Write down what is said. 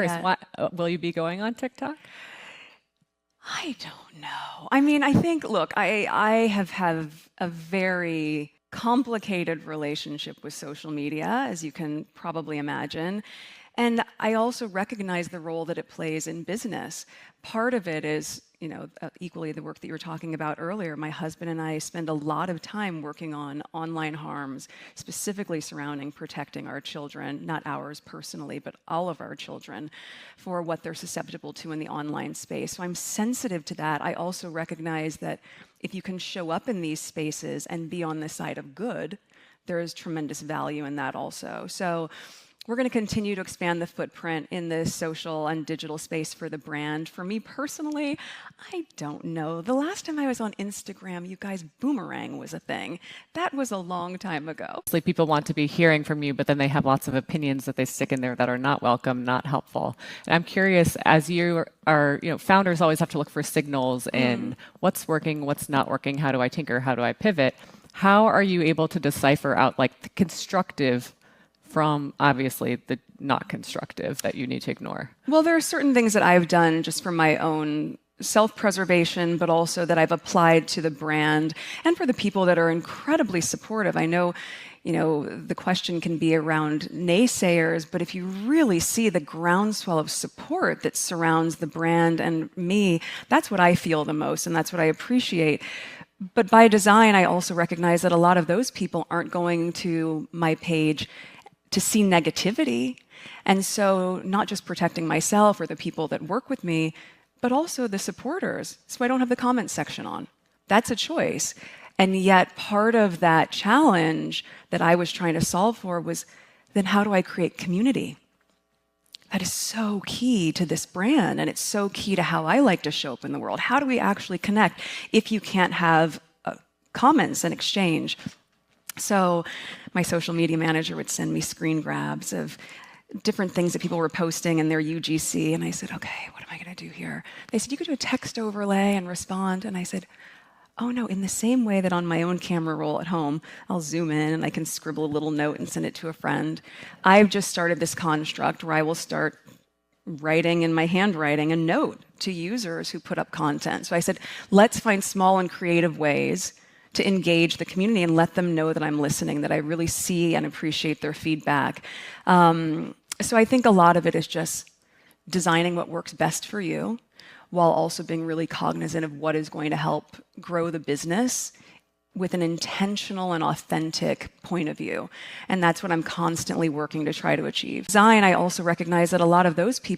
Yeah. Will you be going on TikTok? I don't know. I mean, I think, look, I have had a very complicated relationship with social media, as you can probably imagine. And I also recognize the role that it plays in business. Part of it is, equally the work that you were talking about earlier. My husband and I spend a lot of time working on online harms, specifically surrounding protecting our children, not ours personally, but all of our children, for what they're susceptible to in the online space. So I'm sensitive to that. I also recognize that if you can show up in these spaces and be on the side of good, there is tremendous value in that also. So we're going to continue to expand the footprint in the social and digital space for the brand. For me personally, I don't know. The last time I was on Instagram, you guys, boomerang was a thing. That was a long time ago. Like people want to be hearing from you, but then they have lots of opinions that they stick in there that are not welcome, not helpful. And I'm curious, as you are, founders always have to look for signals in what's working, what's not working, how do I tinker, how do I pivot? How are you able to decipher out like the constructive from obviously the not constructive that you need to ignore? Well, there are certain things that I've done just for my own self-preservation, but also that I've applied to the brand and for the people that are incredibly supportive. I know, the question can be around naysayers, but if you really see the groundswell of support that surrounds the brand and me, that's what I feel the most, and that's what I appreciate. But by design, I also recognize that a lot of those people aren't going to my page to see negativity. And so not just protecting myself or the people that work with me, but also the supporters. So I don't have the comment section on. That's a choice. And yet part of that challenge that I was trying to solve for was, then how do I create community? That is so key to this brand, and it's so key to how I like to show up in the world. How do we actually connect if you can't have comments and exchange? So my social media manager would send me screen grabs of different things that people were posting in their UGC. And I said, okay, what am I going to do here? They said, you could do a text overlay and respond. And I said, oh no, in the same way that on my own camera roll at home, I'll zoom in and I can scribble a little note and send it to a friend. I've just started this construct where I will start writing in my handwriting a note to users who put up content. So I said, let's find small and creative ways to engage the community and let them know that I'm listening, that I really see and appreciate their feedback. So I think a lot of it is just designing what works best for you while also being really cognizant of what is going to help grow the business with an intentional and authentic point of view. And that's what I'm constantly working to try to achieve. Design, I also recognize that a lot of those people